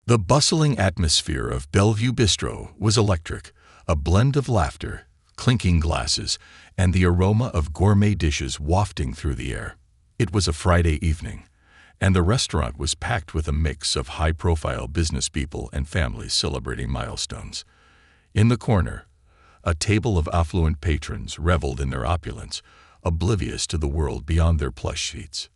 The bustling atmosphere of Bellevue Bistro was electric, a blend of laughter, clinking glasses, and the aroma of gourmet dishes wafting through the air. It was a Friday evening, and the restaurant was packed with a mix of high-profile business people and families celebrating milestones. In the corner, a table of affluent patrons reveled in their opulence, oblivious to the world beyond their plush seats.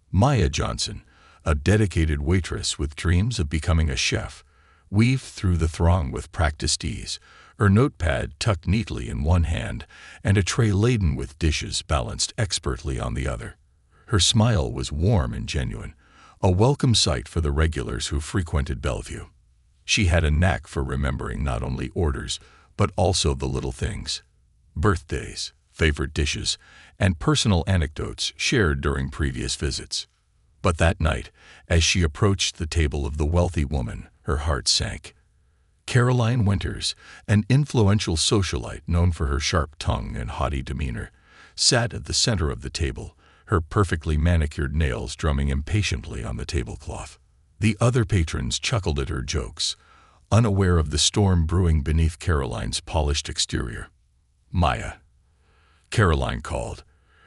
Maya Johnson, a dedicated waitress with dreams of becoming a chef, weaved through the throng with practiced ease, her notepad tucked neatly in one hand and a tray laden with dishes balanced expertly on the other. Her smile was warm and genuine, a welcome sight for the regulars who frequented Bellevue. She had a knack for remembering not only orders, but also the little things: birthdays, favorite dishes, and personal anecdotes shared during previous visits. But that night, as she approached the table of the wealthy woman, her heart sank. Caroline Winters, an influential socialite known for her sharp tongue and haughty demeanor, sat at the center of the table, her perfectly manicured nails drumming impatiently on the tablecloth. The other patrons chuckled at her jokes, unaware of the storm brewing beneath Caroline's polished exterior. "Maya," Caroline called,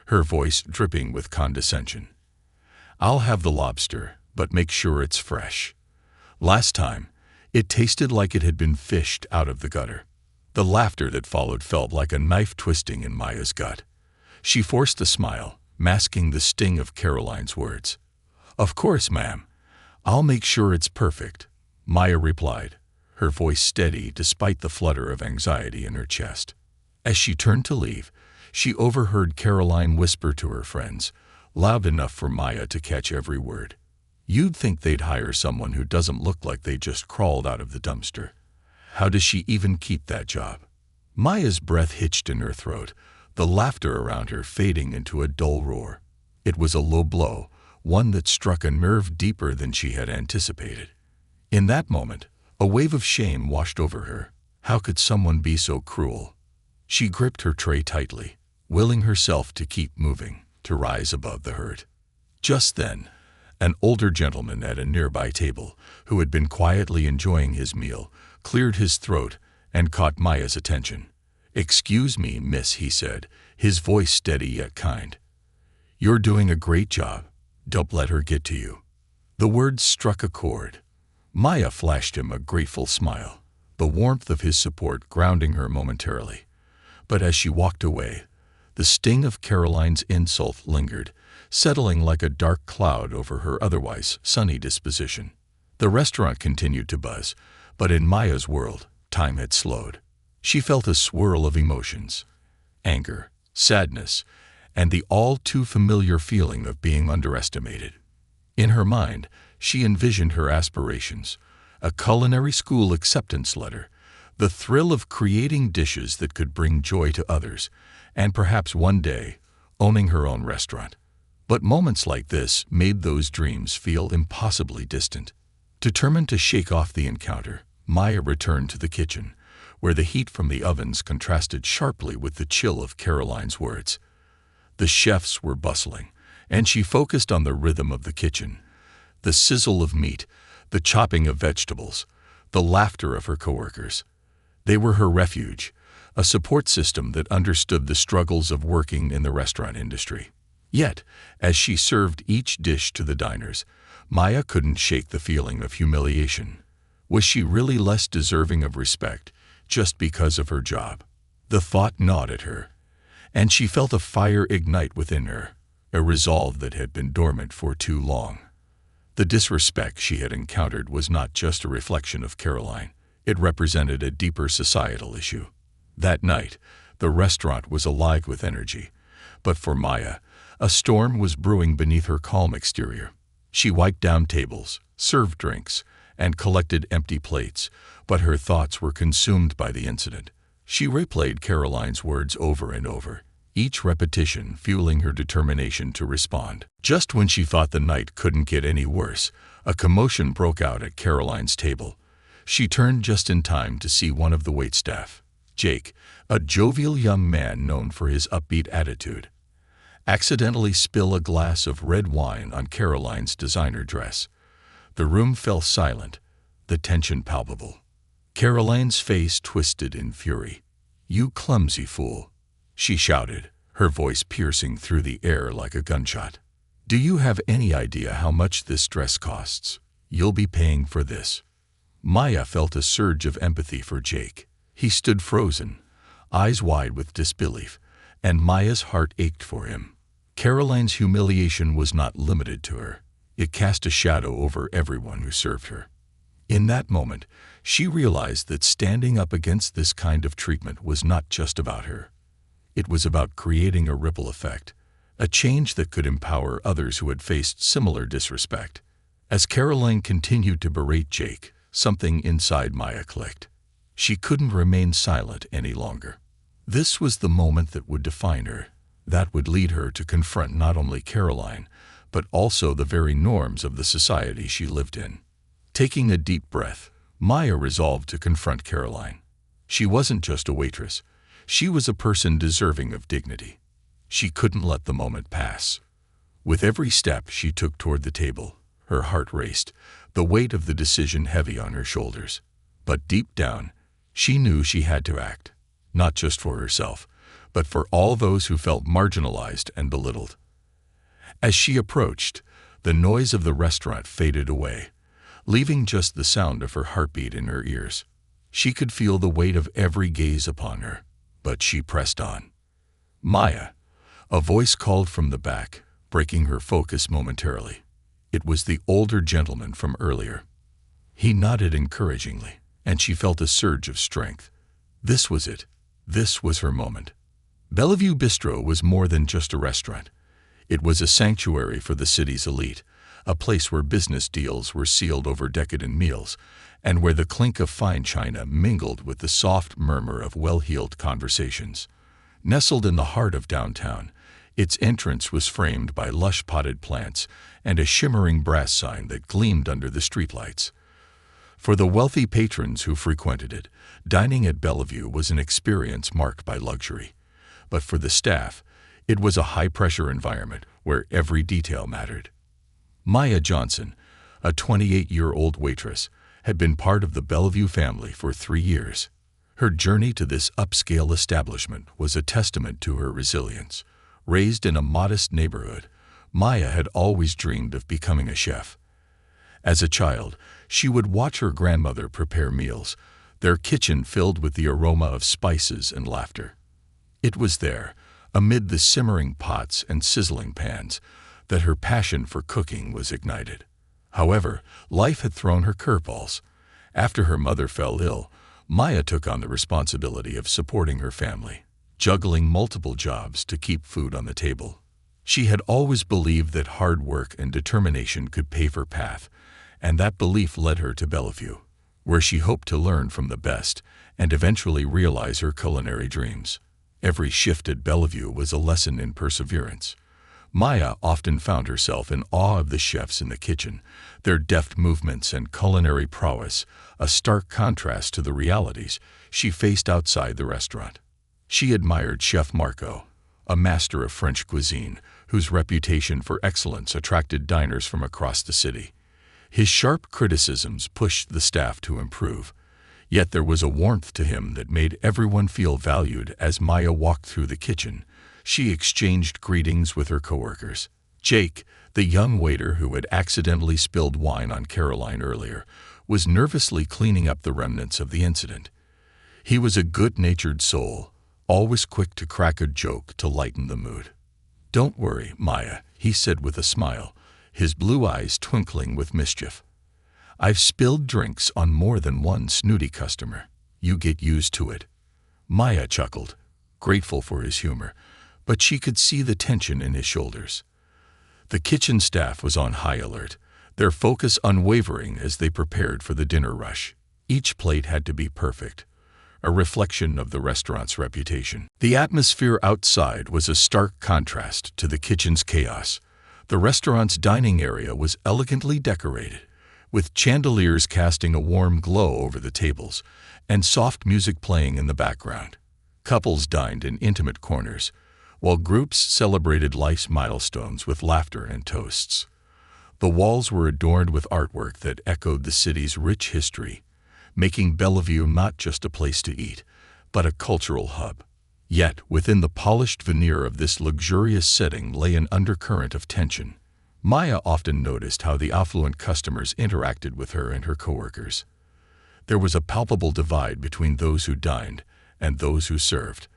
her voice dripping with condescension. "I'll have the lobster, but make sure it's fresh. Last time, it tasted like it had been fished out of the gutter." The laughter that followed felt like a knife twisting in Maya's gut. She forced a smile, masking the sting of Caroline's words. "Of course, ma'am. I'll make sure it's perfect," Maya replied, her voice steady despite the flutter of anxiety in her chest. As she turned to leave, she overheard Caroline whisper to her friends, loud enough for Maya to catch every word. "You'd think they'd hire someone who doesn't look like they just crawled out of the dumpster. How does she even keep that job?" Maya's breath hitched in her throat, the laughter around her fading into a dull roar. It was a low blow, one that struck a nerve deeper than she had anticipated. In that moment, a wave of shame washed over her. How could someone be so cruel? She gripped her tray tightly, willing herself to keep moving, to rise above the hurt. Just then, an older gentleman at a nearby table, who had been quietly enjoying his meal, cleared his throat and caught Maya's attention. "Excuse me, miss," he said, his voice steady yet kind. "You're doing a great job. Don't let her get to you." The words struck a chord. Maya flashed him a grateful smile, the warmth of his support grounding her momentarily. But as she walked away, the sting of Caroline's insult lingered, settling like a dark cloud over her otherwise sunny disposition. The restaurant continued to buzz, but in Maya's world, time had slowed. She felt a swirl of emotions: anger, sadness, and the all-too-familiar feeling of being underestimated. In her mind, she envisioned her aspirations: a culinary school acceptance letter, the thrill of creating dishes that could bring joy to others, and perhaps one day, owning her own restaurant. But moments like this made those dreams feel impossibly distant. Determined to shake off the encounter, Maya returned to the kitchen, where the heat from the ovens contrasted sharply with the chill of Caroline's words. The chefs were bustling, and she focused on the rhythm of the kitchen: the sizzle of meat, the chopping of vegetables, the laughter of her coworkers. They were her refuge, a support system that understood the struggles of working in the restaurant industry. Yet, as she served each dish to the diners, Maya couldn't shake the feeling of humiliation. Was she really less deserving of respect just because of her job? The thought gnawed at her, and she felt a fire ignite within her, a resolve that had been dormant for too long. The disrespect she had encountered was not just a reflection of Caroline. It represented a deeper societal issue. That night, the restaurant was alive with energy, but for Maya, a storm was brewing beneath her calm exterior. She wiped down tables, served drinks, and collected empty plates, but her thoughts were consumed by the incident. She replayed Caroline's words over and over, each repetition fueling her determination to respond. Just when she thought the night couldn't get any worse, a commotion broke out at Caroline's table. She turned just in time to see one of the waitstaff, Jake, a jovial young man known for his upbeat attitude, accidentally spill a glass of red wine on Caroline's designer dress. The room fell silent, the tension palpable. Caroline's face twisted in fury. "You clumsy fool," she shouted, her voice piercing through the air like a gunshot. "Do you have any idea how much this dress costs? You'll be paying for this." Maya felt a surge of empathy for Jake. He stood frozen, eyes wide with disbelief, and Maya's heart ached for him. Caroline's humiliation was not limited to her. It cast a shadow over everyone who served her. In that moment, she realized that standing up against this kind of treatment was not just about her. It was about creating a ripple effect, a change that could empower others who had faced similar disrespect. As Caroline continued to berate Jake, something inside Maya clicked. She couldn't remain silent any longer. This was the moment that would define her, that would lead her to confront not only Caroline, but also the very norms of the society she lived in. Taking a deep breath, Maya resolved to confront Caroline. She wasn't just a waitress. She was a person deserving of dignity. She couldn't let the moment pass. With every step she took toward the table, her heart raced, the weight of the decision heavy on her shoulders. But deep down, she knew she had to act, not just for herself, but for all those who felt marginalized and belittled. As she approached, the noise of the restaurant faded away, leaving just the sound of her heartbeat in her ears. She could feel the weight of every gaze upon her, but she pressed on. "Maya," a voice called from the back, breaking her focus momentarily. It was the older gentleman from earlier. He nodded encouragingly, and she felt a surge of strength. This was it. This was her moment. Bellevue Bistro was more than just a restaurant. It was a sanctuary for the city's elite, a place where business deals were sealed over decadent meals, and where the clink of fine china mingled with the soft murmur of well-heeled conversations. Nestled in the heart of downtown, its entrance was framed by lush potted plants and a shimmering brass sign that gleamed under the streetlights. For the wealthy patrons who frequented it, dining at Bellevue was an experience marked by luxury. But for the staff, it was a high-pressure environment where every detail mattered. Maya Johnson, a 28-year-old waitress, had been part of the Bellevue family for 3 years. Her journey to this upscale establishment was a testament to her resilience. Raised in a modest neighborhood, Maya had always dreamed of becoming a chef. As a child, she would watch her grandmother prepare meals, their kitchen filled with the aroma of spices and laughter. It was there, amid the simmering pots and sizzling pans, that her passion for cooking was ignited. However, life had thrown her curveballs. After her mother fell ill, Maya took on the responsibility of supporting her family, juggling multiple jobs to keep food on the table. She had always believed that hard work and determination could pave her path, and that belief led her to Bellevue, where she hoped to learn from the best and eventually realize her culinary dreams. Every shift at Bellevue was a lesson in perseverance. Maya often found herself in awe of the chefs in the kitchen, their deft movements and culinary prowess, a stark contrast to the realities she faced outside the restaurant. She admired Chef Marco, a master of French cuisine, whose reputation for excellence attracted diners from across the city. His sharp criticisms pushed the staff to improve, yet there was a warmth to him that made everyone feel valued. As Maya walked through the kitchen, she exchanged greetings with her coworkers. Jake, the young waiter who had accidentally spilled wine on Caroline earlier, was nervously cleaning up the remnants of the incident. He was a good-natured soul, always quick to crack a joke to lighten the mood. "Don't worry, Maya," he said with a smile, his blue eyes twinkling with mischief. "I've spilled drinks on more than one snooty customer. You get used to it." Maya chuckled, grateful for his humor, but she could see the tension in his shoulders. The kitchen staff was on high alert, their focus unwavering as they prepared for the dinner rush. Each plate had to be perfect, a reflection of the restaurant's reputation. The atmosphere outside was a stark contrast to the kitchen's chaos. The restaurant's dining area was elegantly decorated, with chandeliers casting a warm glow over the tables and soft music playing in the background. Couples dined in intimate corners, while groups celebrated life's milestones with laughter and toasts. The walls were adorned with artwork that echoed the city's rich history, making Bellevue not just a place to eat, but a cultural hub. Yet, within the polished veneer of this luxurious setting lay an undercurrent of tension. Maya often noticed how the affluent customers interacted with her and her coworkers. There was a palpable divide between those who dined and those who served,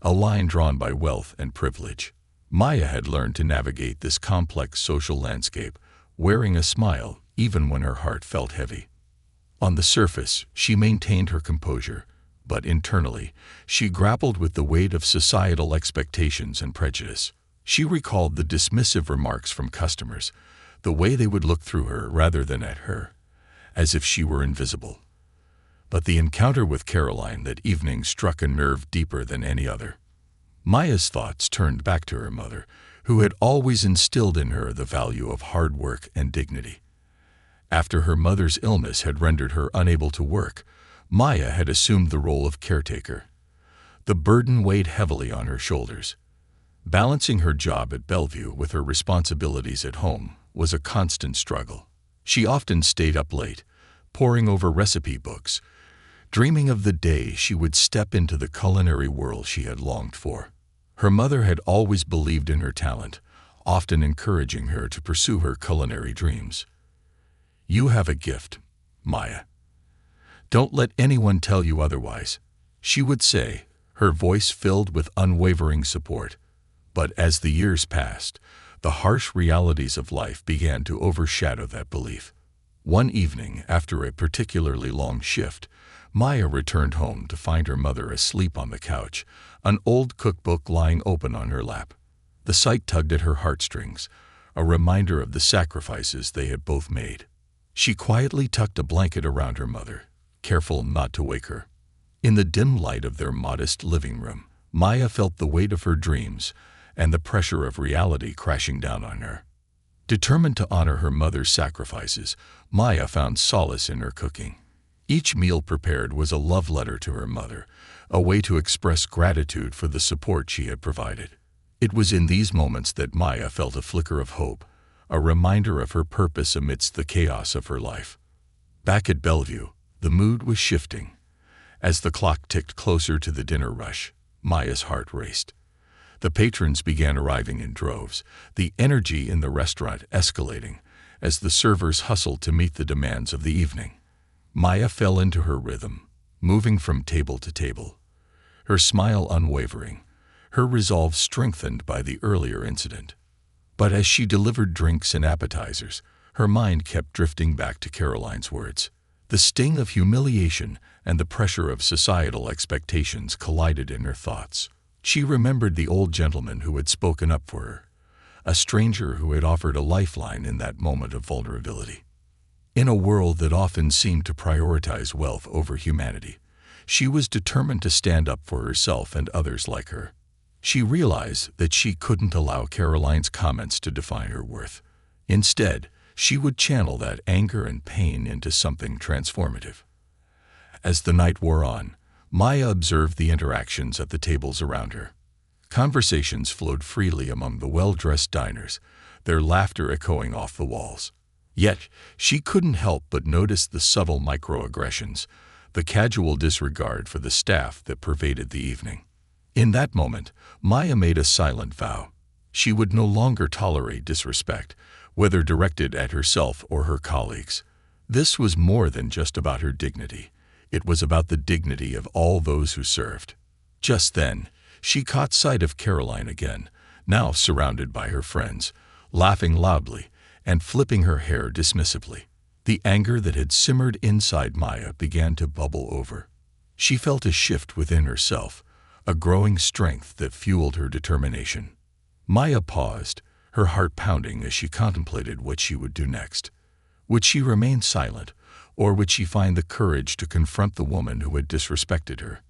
a line drawn by wealth and privilege. Maya had learned to navigate this complex social landscape, wearing a smile even when her heart felt heavy. On the surface, she maintained her composure, but internally, she grappled with the weight of societal expectations and prejudice. She recalled the dismissive remarks from customers, the way they would look through her rather than at her, as if she were invisible. But the encounter with Caroline that evening struck a nerve deeper than any other. Maya's thoughts turned back to her mother, who had always instilled in her the value of hard work and dignity. After her mother's illness had rendered her unable to work, Maya had assumed the role of caretaker. The burden weighed heavily on her shoulders. Balancing her job at Bellevue with her responsibilities at home was a constant struggle. She often stayed up late, poring over recipe books, dreaming of the day she would step into the culinary world she had longed for. Her mother had always believed in her talent, often encouraging her to pursue her culinary dreams. "You have a gift, Maya. Don't let anyone tell you otherwise," she would say, her voice filled with unwavering support. But as the years passed, the harsh realities of life began to overshadow that belief. One evening, after a particularly long shift, Maya returned home to find her mother asleep on the couch, an old cookbook lying open on her lap. The sight tugged at her heartstrings, a reminder of the sacrifices they had both made. She quietly tucked a blanket around her mother, careful not to wake her. In the dim light of their modest living room, Maya felt the weight of her dreams and the pressure of reality crashing down on her. Determined to honor her mother's sacrifices, Maya found solace in her cooking. Each meal prepared was a love letter to her mother, a way to express gratitude for the support she had provided. It was in these moments that Maya felt a flicker of hope, a reminder of her purpose amidst the chaos of her life. Back at Bellevue, the mood was shifting. As the clock ticked closer to the dinner rush, Maya's heart raced. The patrons began arriving in droves, the energy in the restaurant escalating as the servers hustled to meet the demands of the evening. Maya fell into her rhythm, moving from table to table, her smile unwavering, her resolve strengthened by the earlier incident. But as she delivered drinks and appetizers, her mind kept drifting back to Caroline's words. The sting of humiliation and the pressure of societal expectations collided in her thoughts. She remembered the old gentleman who had spoken up for her, a stranger who had offered a lifeline in that moment of vulnerability. In a world that often seemed to prioritize wealth over humanity, she was determined to stand up for herself and others like her. She realized that she couldn't allow Caroline's comments to define her worth. Instead, she would channel that anger and pain into something transformative. As the night wore on, Maya observed the interactions at the tables around her. Conversations flowed freely among the well-dressed diners, their laughter echoing off the walls. Yet, she couldn't help but notice the subtle microaggressions, the casual disregard for the staff that pervaded the evening. In that moment, Maya made a silent vow. She would no longer tolerate disrespect, whether directed at herself or her colleagues. This was more than just about her dignity. It was about the dignity of all those who served. Just then, she caught sight of Caroline again, now surrounded by her friends, laughing loudly and flipping her hair dismissively. The anger that had simmered inside Maya began to bubble over. She felt a shift within herself, a growing strength that fueled her determination. Maya paused, her heart pounding as she contemplated what she would do next. Would she remain silent, or would she find the courage to confront the woman who had disrespected her?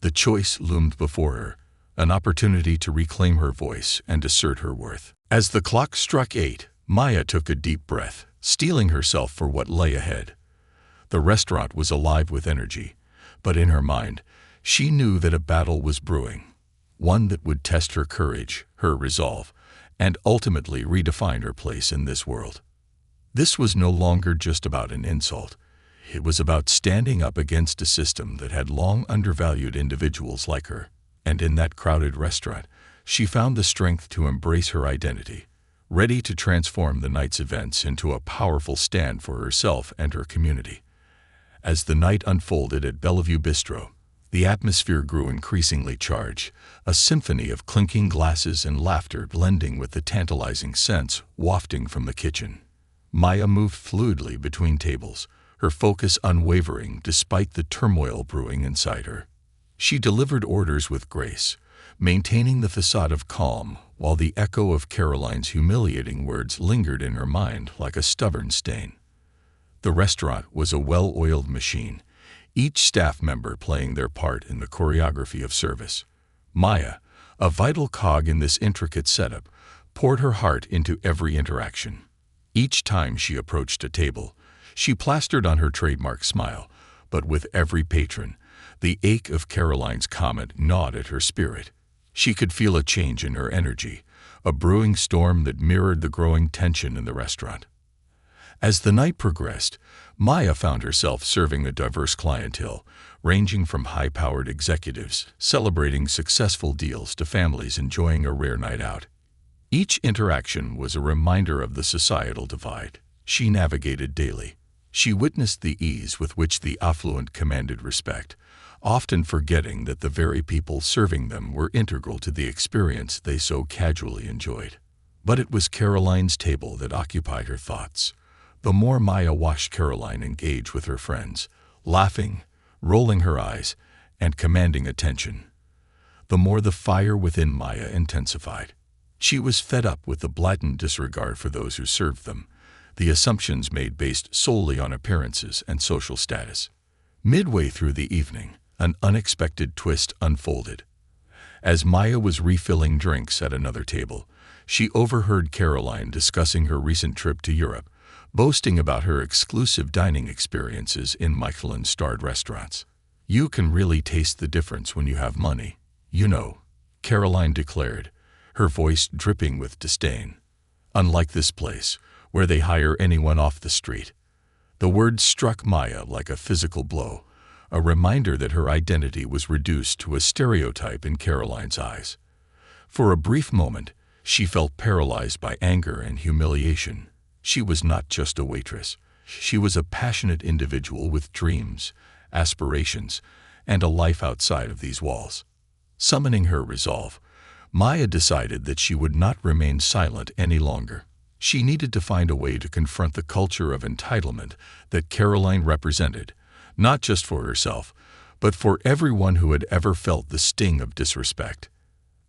The choice loomed before her, an opportunity to reclaim her voice and assert her worth. As the clock struck 8, Maya took a deep breath, steeling herself for what lay ahead. The restaurant was alive with energy, but in her mind, she knew that a battle was brewing, one that would test her courage, her resolve, and ultimately redefine her place in this world. This was no longer just about an insult. It was about standing up against a system that had long undervalued individuals like her. And in that crowded restaurant, she found the strength to embrace her identity, ready to transform the night's events into a powerful stand for herself and her community. As the night unfolded at Bellevue Bistro, the atmosphere grew increasingly charged, a symphony of clinking glasses and laughter blending with the tantalizing scents wafting from the kitchen. Maya moved fluidly between tables, her focus unwavering despite the turmoil brewing inside her. She delivered orders with grace, maintaining the facade of calm while the echo of Caroline's humiliating words lingered in her mind like a stubborn stain. The restaurant was a well-oiled machine, each staff member playing their part in the choreography of service. Maya, a vital cog in this intricate setup, poured her heart into every interaction. Each time she approached a table, she plastered on her trademark smile, but with every patron, the ache of Caroline's comment gnawed at her spirit. She could feel a change in her energy, a brewing storm that mirrored the growing tension in the restaurant. As the night progressed, Maya found herself serving a diverse clientele, ranging from high-powered executives celebrating successful deals to families enjoying a rare night out. Each interaction was a reminder of the societal divide she navigated daily. She witnessed the ease with which the affluent commanded respect, often forgetting that the very people serving them were integral to the experience they so casually enjoyed. But it was Caroline's table that occupied her thoughts. The more Maya watched Caroline engage with her friends, laughing, rolling her eyes, and commanding attention, the more the fire within Maya intensified. She was fed up with the blatant disregard for those who served them, the assumptions made based solely on appearances and social status. Midway through the evening, an unexpected twist unfolded. As Maya was refilling drinks at another table, she overheard Caroline discussing her recent trip to Europe, boasting about her exclusive dining experiences in Michelin-starred restaurants. "You can really taste the difference when you have money, you know," Caroline declared, her voice dripping with disdain. "Unlike this place, where they hire anyone off the street." The words struck Maya like a physical blow, a reminder that her identity was reduced to a stereotype in Caroline's eyes. For a brief moment, she felt paralyzed by anger and humiliation. She was not just a waitress. She was a passionate individual with dreams, aspirations, and a life outside of these walls. Summoning her resolve, Maya decided that she would not remain silent any longer. She needed to find a way to confront the culture of entitlement that Caroline represented, not just for herself, but for everyone who had ever felt the sting of disrespect.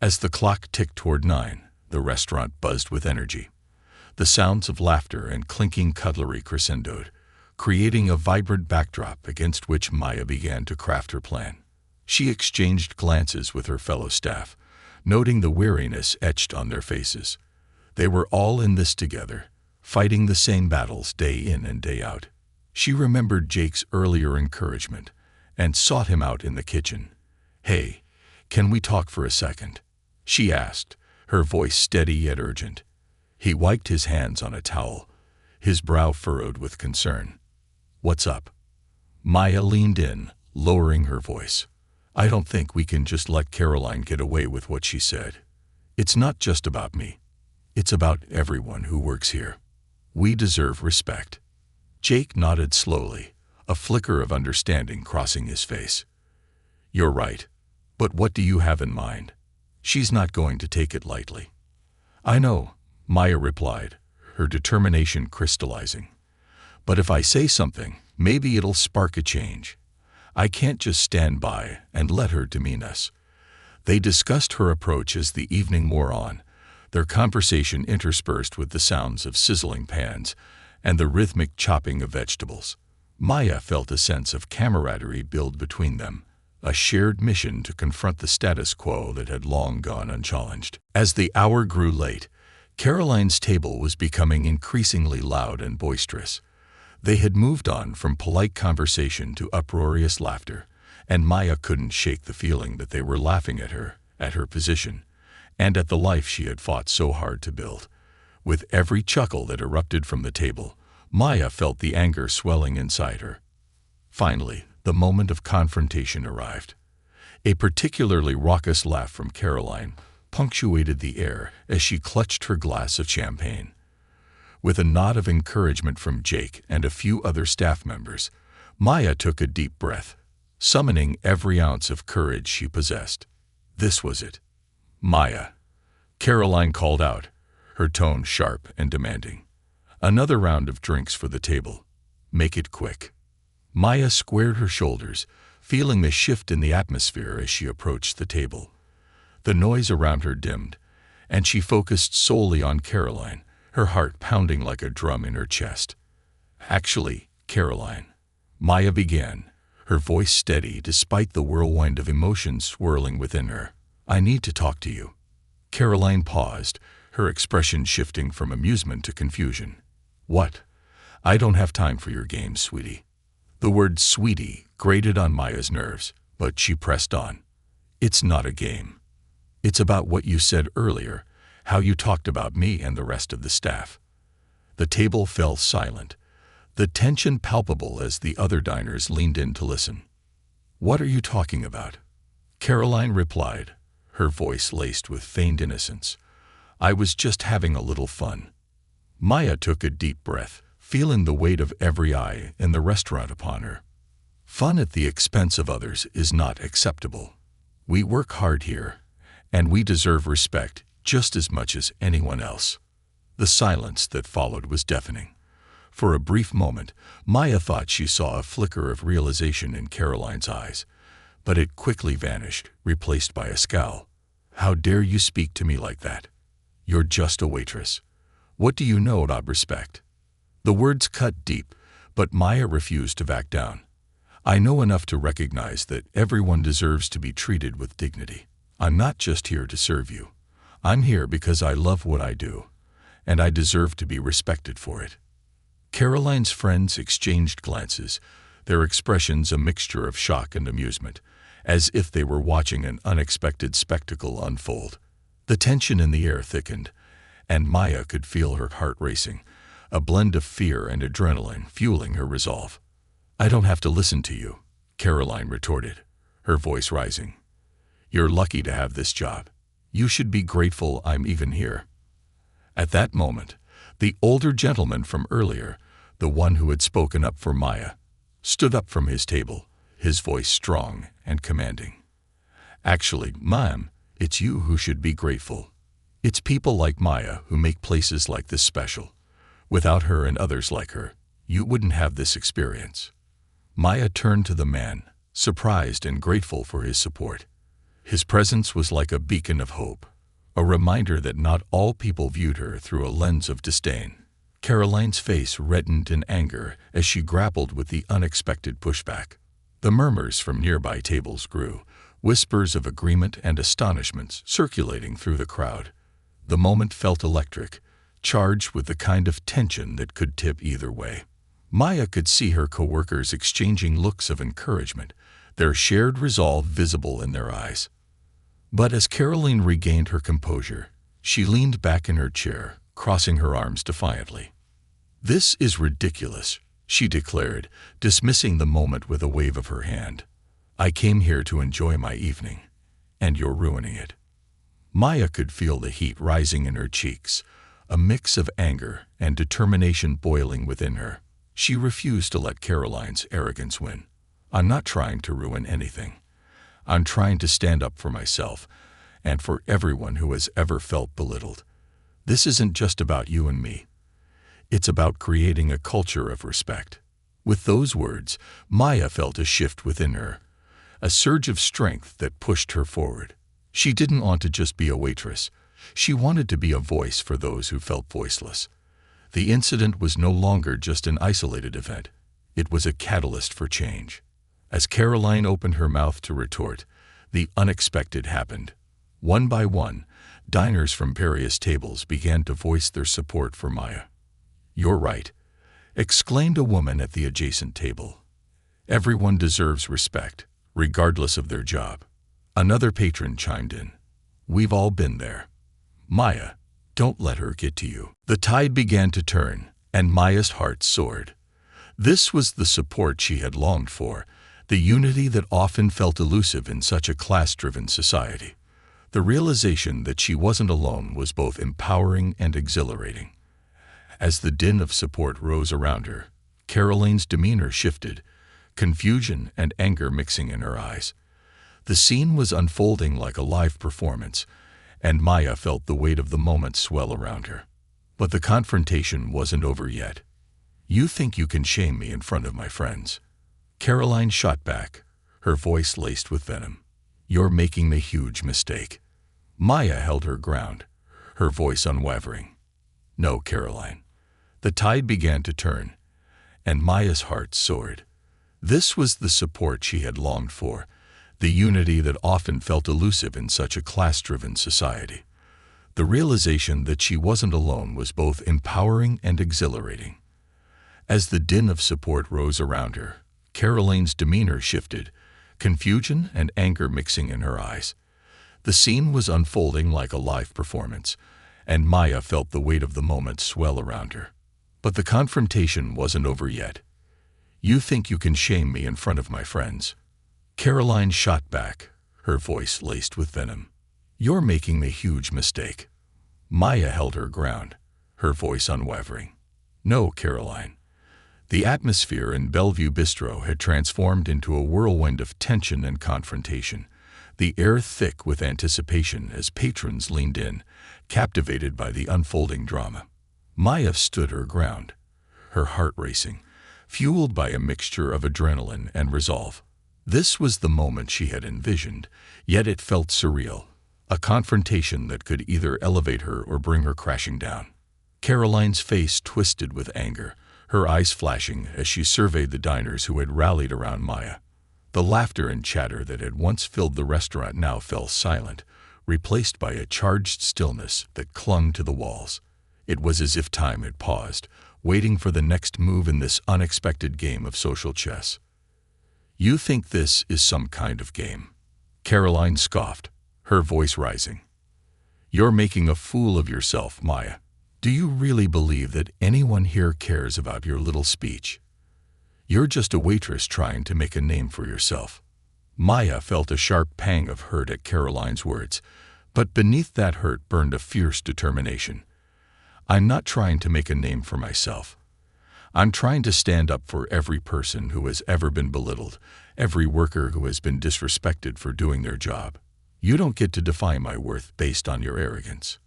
As the clock ticked toward 9, the restaurant buzzed with energy. The sounds of laughter and clinking cutlery crescendoed, creating a vibrant backdrop against which Maya began to craft her plan. She exchanged glances with her fellow staff, noting the weariness etched on their faces. They were all in this together, fighting the same battles day in and day out. She remembered Jake's earlier encouragement and sought him out in the kitchen. "Hey, can we talk for a second?" she asked, her voice steady yet urgent. He wiped his hands on a towel, his brow furrowed with concern. "What's up?" Maya leaned in, lowering her voice. "I don't think we can just let Caroline get away with what she said. It's not just about me. It's about everyone who works here. We deserve respect." Jake nodded slowly, a flicker of understanding crossing his face. "You're right. But what do you have in mind? She's not going to take it lightly." "I know," Maya replied, her determination crystallizing. "But if I say something, maybe it'll spark a change. I can't just stand by and let her demean us." They discussed her approach as the evening wore on, their conversation interspersed with the sounds of sizzling pans and the rhythmic chopping of vegetables. Maya felt a sense of camaraderie build between them, a shared mission to confront the status quo that had long gone unchallenged. As the hour grew late, Caroline's table was becoming increasingly loud and boisterous. They had moved on from polite conversation to uproarious laughter, and Maya couldn't shake the feeling that they were laughing at her position, and at the life she had fought so hard to build. With every chuckle that erupted from the table, Maya felt the anger swelling inside her. Finally, the moment of confrontation arrived. A particularly raucous laugh from Caroline punctuated the air as she clutched her glass of champagne. With a nod of encouragement from Jake and a few other staff members, Maya took a deep breath, summoning every ounce of courage she possessed. This was it. "Maya," Caroline called out, her tone sharp and demanding. "Another round of drinks for the table. Make it quick." Maya squared her shoulders, feeling the shift in the atmosphere as she approached the table. The noise around her dimmed, and she focused solely on Caroline, her heart pounding like a drum in her chest. "Actually, Caroline," Maya began, her voice steady despite the whirlwind of emotions swirling within her, "I need to talk to you." Caroline paused, her expression shifting from amusement to confusion. "What? I don't have time for your games, sweetie." The word "sweetie" grated on Maya's nerves, but she pressed on. "It's not a game. It's about what you said earlier, how you talked about me and the rest of the staff." The table fell silent, the tension palpable as the other diners leaned in to listen. "What are you talking about?" Caroline replied, her voice laced with feigned innocence. "I was just having a little fun." Maya took a deep breath, feeling the weight of every eye in the restaurant upon her. Fun at the expense of others is not acceptable. We work hard here, and we deserve respect just as much as anyone else. The silence that followed was deafening. For a brief moment, Maya thought she saw a flicker of realization in Caroline's eyes, but it quickly vanished, replaced by a scowl. "How dare you speak to me like that? You're just a waitress. What do you know about respect?" The words cut deep, but Maya refused to back down. "I know enough to recognize that everyone deserves to be treated with dignity. I'm not just here to serve you. I'm here because I love what I do, and I deserve to be respected for it." Caroline's friends exchanged glances, their expressions a mixture of shock and amusement, as if they were watching an unexpected spectacle unfold. The tension in the air thickened, and Maya could feel her heart racing, a blend of fear and adrenaline fueling her resolve. "I don't have to listen to you," Caroline retorted, her voice rising. "You're lucky to have this job. You should be grateful I'm even here." At that moment, the older gentleman from earlier, the one who had spoken up for Maya, stood up from his table, his voice strong and commanding. "Actually, ma'am, it's you who should be grateful. It's people like Maya who make places like this special. Without her and others like her, you wouldn't have this experience." Maya turned to the man, surprised and grateful for his support. His presence was like a beacon of hope, a reminder that not all people viewed her through a lens of disdain. Caroline's face reddened in anger as she grappled with the unexpected pushback. The murmurs from nearby tables grew, whispers of agreement and astonishment circulating through the crowd. The moment felt electric, charged with the kind of tension that could tip either way. Maya could see her coworkers exchanging looks of encouragement, their shared resolve visible in their eyes. But as Caroline regained her composure, she leaned back in her chair, crossing her arms defiantly. "This is ridiculous," she declared, dismissing the moment with a wave of her hand. "I came here to enjoy my evening, and you're ruining it." Maya could feel the heat rising in her cheeks, a mix of anger and determination boiling within her. She refused to let Caroline's arrogance win. "I'm not trying to ruin anything. I'm trying to stand up for myself and for everyone who has ever felt belittled. This isn't just about you and me. It's about creating a culture of respect." With those words, Maya felt a shift within her, a surge of strength that pushed her forward. She didn't want to just be a waitress. She wanted to be a voice for those who felt voiceless. The incident was no longer just an isolated event. It was a catalyst for change. As Caroline opened her mouth to retort, the unexpected happened. One by one, diners from various tables began to voice their support for Maya. "You're right," exclaimed a woman at the adjacent table. "Everyone deserves respect, regardless of their job." Another patron chimed in. "We've all been there. Maya, don't let her get to you." The tide began to turn, and Maya's heart soared. This was the support she had longed for, the unity that often felt elusive in such a class-driven society. The realization that she wasn't alone was both empowering and exhilarating. As the din of support rose around her, Caroline's demeanor shifted, confusion and anger mixing in her eyes. The scene was unfolding like a live performance, and Maya felt the weight of the moment swell around her. But the confrontation wasn't over yet. "You think you can shame me in front of my friends?" Caroline shot back, her voice laced with venom. "You're making a huge mistake." Maya held her ground, her voice unwavering. "No, Caroline." The tide began to turn, and Maya's heart soared. This was the support she had longed for, the unity that often felt elusive in such a class-driven society. The realization that she wasn't alone was both empowering and exhilarating. As the din of support rose around her, Caroline's demeanor shifted, confusion and anger mixing in her eyes. The scene was unfolding like a live performance, and Maya felt the weight of the moment swell around her. But the confrontation wasn't over yet. "You think you can shame me in front of my friends?" Caroline shot back, her voice laced with venom. "You're making a huge mistake." Maya held her ground, her voice unwavering. "No, Caroline." The atmosphere in Bellevue Bistro had transformed into a whirlwind of tension and confrontation, the air thick with anticipation as patrons leaned in, captivated by the unfolding drama. Maya stood her ground, her heart racing, fueled by a mixture of adrenaline and resolve. This was the moment she had envisioned, yet it felt surreal, a confrontation that could either elevate her or bring her crashing down. Caroline's face twisted with anger, her eyes flashing as she surveyed the diners who had rallied around Maya. The laughter and chatter that had once filled the restaurant now fell silent, replaced by a charged stillness that clung to the walls. It was as if time had paused, waiting for the next move in this unexpected game of social chess. "You think this is some kind of game?" Caroline scoffed, her voice rising. "You're making a fool of yourself, Maya. Do you really believe that anyone here cares about your little speech? You're just a waitress trying to make a name for yourself." Maya felt a sharp pang of hurt at Caroline's words, but beneath that hurt burned a fierce determination. "I'm not trying to make a name for myself. I'm trying to stand up for every person who has ever been belittled, every worker who has been disrespected for doing their job. You don't get to define my worth based on your arrogance."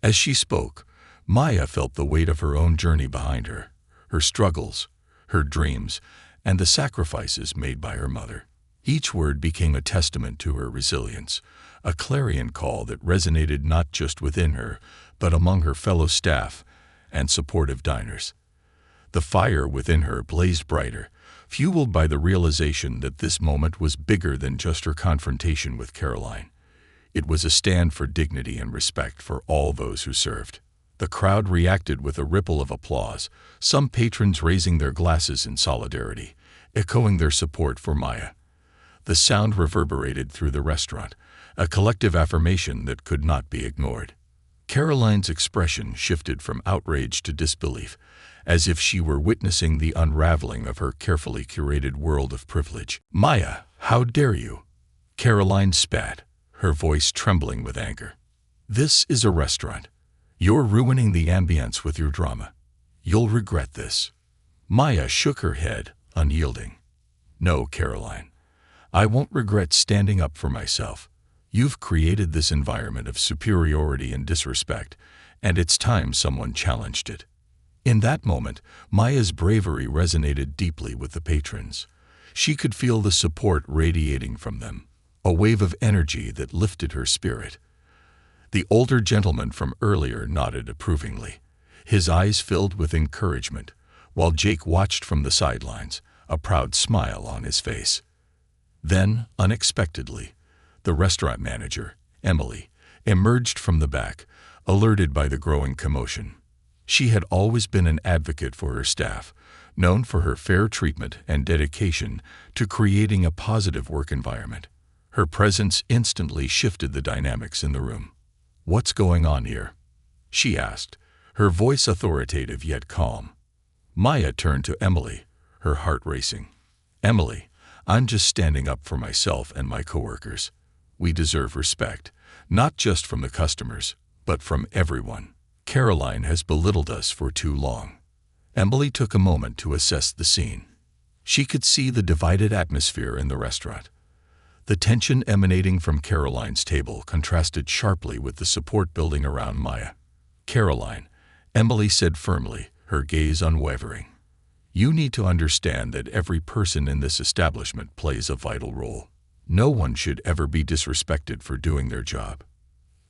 As she spoke, Maya felt the weight of her own journey behind her, her struggles, her dreams, and the sacrifices made by her mother. Each word became a testament to her resilience, a clarion call that resonated not just within her, but among her fellow staff and supportive diners. The fire within her blazed brighter, fueled by the realization that this moment was bigger than just her confrontation with Caroline. It was a stand for dignity and respect for all those who served. The crowd reacted with a ripple of applause, some patrons raising their glasses in solidarity, echoing their support for Maya. The sound reverberated through the restaurant, a collective affirmation that could not be ignored. Caroline's expression shifted from outrage to disbelief, as if she were witnessing the unraveling of her carefully curated world of privilege. "Maya, how dare you?" Caroline spat, her voice trembling with anger. "This is a restaurant. You're ruining the ambiance with your drama. You'll regret this." Maya shook her head, unyielding. "No, Caroline. I won't regret standing up for myself. You've created this environment of superiority and disrespect, and it's time someone challenged it." In that moment, Maya's bravery resonated deeply with the patrons. She could feel the support radiating from them, a wave of energy that lifted her spirit. The older gentleman from earlier nodded approvingly, his eyes filled with encouragement, while Jake watched from the sidelines, a proud smile on his face. Then, unexpectedly, the restaurant manager, Emily, emerged from the back, alerted by the growing commotion. She had always been an advocate for her staff, known for her fair treatment and dedication to creating a positive work environment. Her presence instantly shifted the dynamics in the room. "What's going on here?" she asked, her voice authoritative yet calm. Maya turned to Emily, her heart racing. Emily, I'm just standing up for myself and my coworkers. We deserve respect, not just from the customers, but from everyone. Caroline has belittled us for too long. Emily took a moment to assess the scene. She could see the divided atmosphere in the restaurant. The tension emanating from Caroline's table contrasted sharply with the support building around Maya. Caroline, Emily said firmly, her gaze unwavering. You need to understand that every person in this establishment plays a vital role. No one should ever be disrespected for doing their job.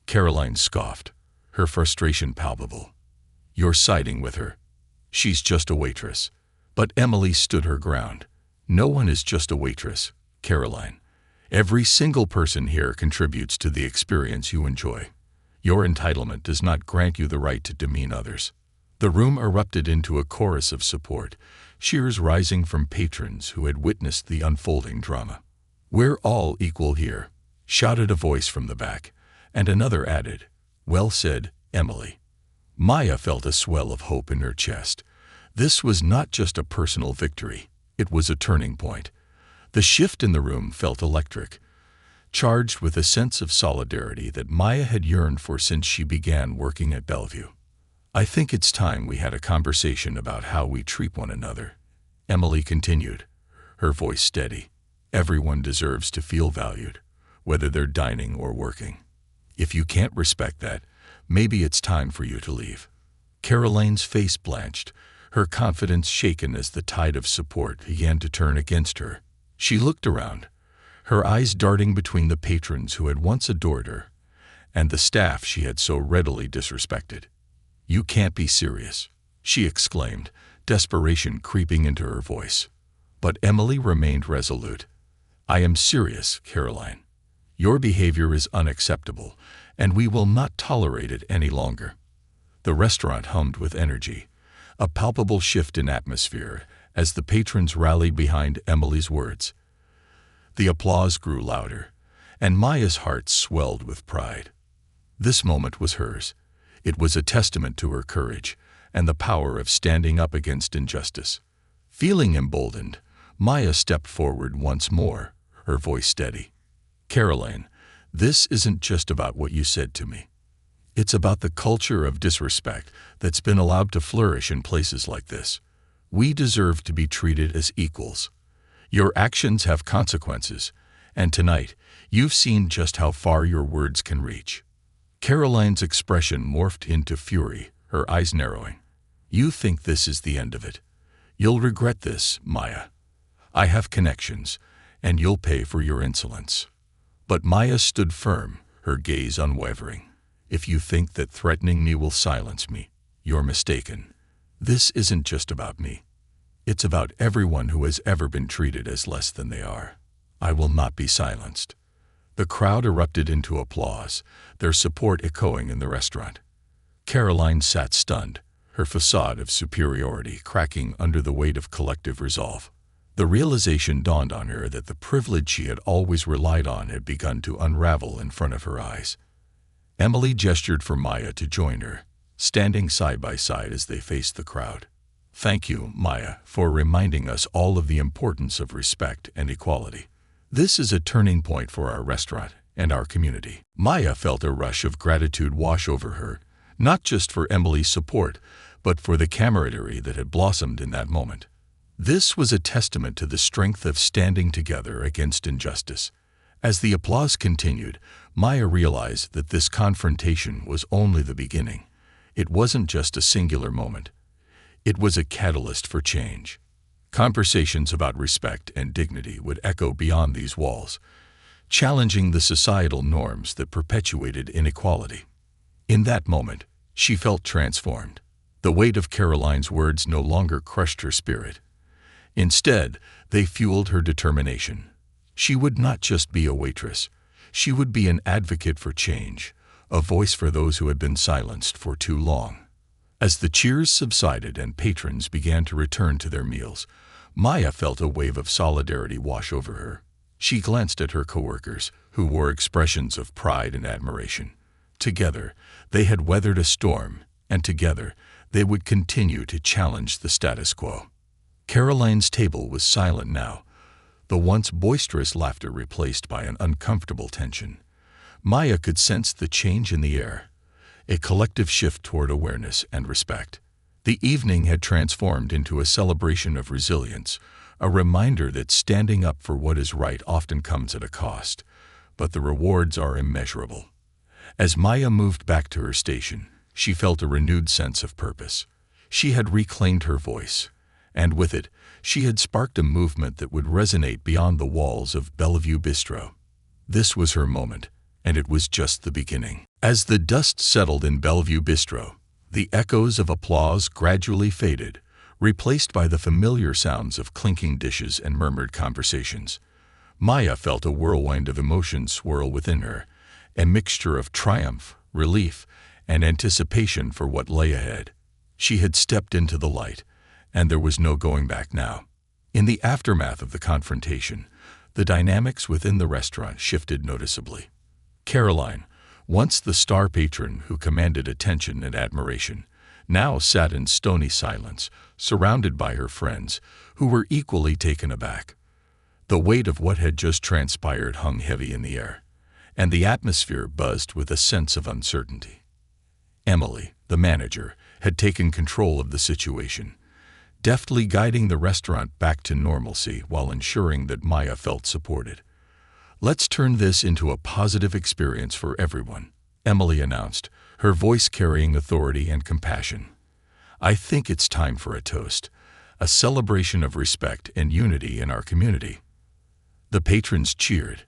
Caroline scoffed, her frustration palpable. You're siding with her. She's just a waitress. But Emily stood her ground. No one is just a waitress, Caroline. Every single person here contributes to the experience you enjoy. Your entitlement does not grant you the right to demean others. The room erupted into a chorus of support, cheers rising from patrons who had witnessed the unfolding drama. We're all equal here, shouted a voice from the back, and another added, Well said, Emily. Maya felt a swell of hope in her chest. This was not just a personal victory, it was a turning point. The shift in the room felt electric, charged with a sense of solidarity that Maya had yearned for since she began working at Bellevue. I think it's time we had a conversation about how we treat one another, Emily continued, her voice steady. Everyone deserves to feel valued, whether they're dining or working. If you can't respect that, maybe it's time for you to leave. Caroline's face blanched, her confidence shaken as the tide of support began to turn against her. She looked around, her eyes darting between the patrons who had once adored her and the staff she had so readily disrespected. You can't be serious, she exclaimed, desperation creeping into her voice. But Emily remained resolute. I am serious, Caroline. Your behavior is unacceptable, and we will not tolerate it any longer. The restaurant hummed with energy, a palpable shift in atmosphere as the patrons rallied behind Emily's words. The applause grew louder, and Maya's heart swelled with pride. This moment was hers. It was a testament to her courage and the power of standing up against injustice. Feeling emboldened, Maya stepped forward once more, her voice steady. Caroline, this isn't just about what you said to me. It's about the culture of disrespect that's been allowed to flourish in places like this. We deserve to be treated as equals. Your actions have consequences, and tonight, you've seen just how far your words can reach. Caroline's expression morphed into fury, her eyes narrowing. You think this is the end of it. You'll regret this, Maya. I have connections, and you'll pay for your insolence. But Maya stood firm, her gaze unwavering. If you think that threatening me will silence me, you're mistaken. This isn't just about me. It's about everyone who has ever been treated as less than they are. I will not be silenced. The crowd erupted into applause, their support echoing in the restaurant. Caroline sat stunned, her facade of superiority cracking under the weight of collective resolve. The realization dawned on her that the privilege she had always relied on had begun to unravel in front of her eyes. Emily gestured for Maya to join her, standing side by side as they faced the crowd. Thank you, Maya, for reminding us all of the importance of respect and equality. This is a turning point for our restaurant and our community. Maya felt a rush of gratitude wash over her, not just for Emily's support, but for the camaraderie that had blossomed in that moment. This was a testament to the strength of standing together against injustice. As the applause continued, Maya realized that this confrontation was only the beginning. It wasn't just a singular moment. It was a catalyst for change. Conversations about respect and dignity would echo beyond these walls, challenging the societal norms that perpetuated inequality. In that moment, she felt transformed. The weight of Caroline's words no longer crushed her spirit. Instead, they fueled her determination. She would not just be a waitress. She would be an advocate for change, a voice for those who had been silenced for too long. As the cheers subsided and patrons began to return to their meals, Maya felt a wave of solidarity wash over her. She glanced at her coworkers, who wore expressions of pride and admiration. Together, they had weathered a storm, and together, They would continue to challenge the status quo. Caroline's table was silent now, the once boisterous laughter replaced by an uncomfortable tension. Maya could sense the change in the air, a collective shift toward awareness and respect. The evening had transformed into a celebration of resilience, a reminder that standing up for what is right often comes at a cost, but the rewards are immeasurable. As Maya moved back to her station, she felt a renewed sense of purpose. She had reclaimed her voice, and with it, she had sparked a movement that would resonate beyond the walls of Bellevue Bistro. This was her moment, and it was just the beginning. As the dust settled in Bellevue Bistro, the echoes of applause gradually faded, replaced by the familiar sounds of clinking dishes and murmured conversations. Maya felt a whirlwind of emotions swirl within her, a mixture of triumph, relief, and anticipation for what lay ahead. She had stepped into the light, and there was no going back now. In the aftermath of the confrontation, the dynamics within the restaurant shifted noticeably. Caroline, once the star patron who commanded attention and admiration, now sat in stony silence, surrounded by her friends, who were equally taken aback. The weight of what had just transpired hung heavy in the air, and the atmosphere buzzed with a sense of uncertainty. Emily, the manager, had taken control of the situation, deftly guiding the restaurant back to normalcy while ensuring that Maya felt supported. "Let's turn this into a positive experience for everyone," Emily announced, her voice carrying authority and compassion. "I think it's time for a toast, a celebration of respect and unity in our community." The patrons cheered,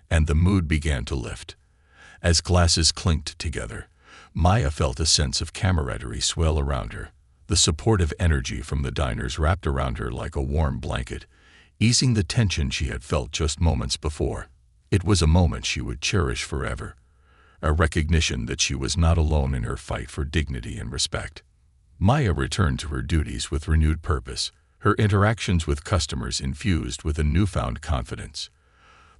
and the mood began to lift. As glasses clinked together, Maya felt a sense of camaraderie swell around her. The supportive energy from the diners wrapped around her like a warm blanket, easing the tension she had felt just moments before. It was a moment she would cherish forever, a recognition that she was not alone in her fight for dignity and respect. Maya returned to her duties with renewed purpose, her interactions with customers infused with a newfound confidence.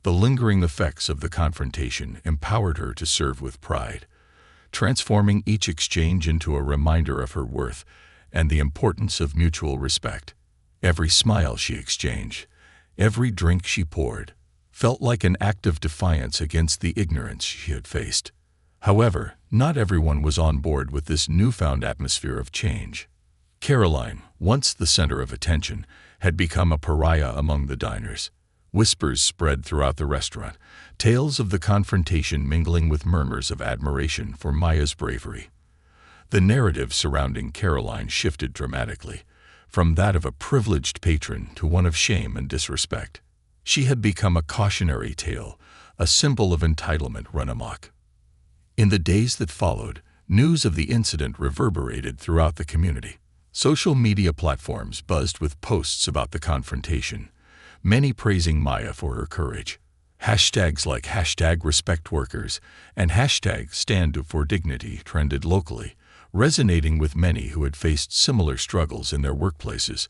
The lingering effects of the confrontation empowered her to serve with pride, transforming each exchange into a reminder of her worth and the importance of mutual respect. Every smile she exchanged, every drink she poured, felt like an act of defiance against the ignorance she had faced. However, not everyone was on board with this newfound atmosphere of change. Caroline, once the center of attention, had become a pariah among the diners. Whispers spread throughout the restaurant, tales of the confrontation mingling with murmurs of admiration for Maya's bravery. The narrative surrounding Caroline shifted dramatically, from that of a privileged patron to one of shame and disrespect. She had become a cautionary tale, a symbol of entitlement run amok. In the days that followed, news of the incident reverberated throughout the community. Social media platforms buzzed with posts about the confrontation, many praising Maya for her courage. Hashtags like #RespectWorkers and #StandForDignity trended locally, resonating with many who had faced similar struggles in their workplaces.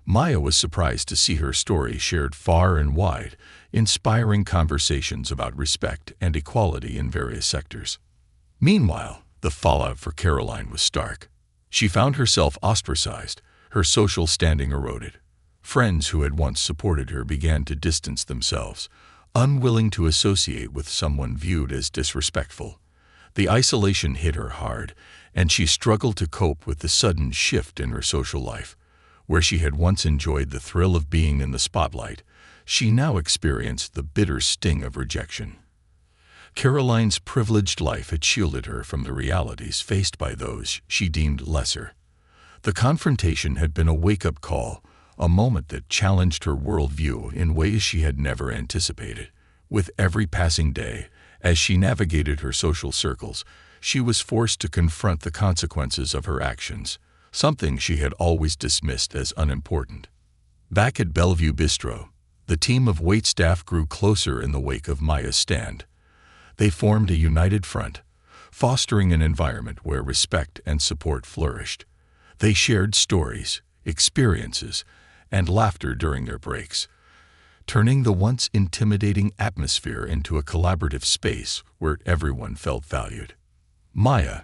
Maya was surprised to see her story shared far and wide, inspiring conversations about respect and equality in various sectors. Meanwhile, the fallout for Caroline was stark. She found herself ostracized, her social standing eroded. Friends who had once supported her began to distance themselves, unwilling to associate with someone viewed as disrespectful. The isolation hit her hard, and she struggled to cope with the sudden shift in her social life. Where she had once enjoyed the thrill of being in the spotlight, she now experienced the bitter sting of rejection. Caroline's privileged life had shielded her from the realities faced by those she deemed lesser. The confrontation had been a wake-up call, a moment that challenged her worldview in ways she had never anticipated. With every passing day, as she navigated her social circles, she was forced to confront the consequences of her actions, something she had always dismissed as unimportant. Back at Bellevue Bistro, the team of waitstaff grew closer in the wake of Maya's stand. They formed a united front, fostering an environment where respect and support flourished. They shared stories, experiences, and laughter during their breaks, turning the once intimidating atmosphere into a collaborative space where everyone felt valued. Maya,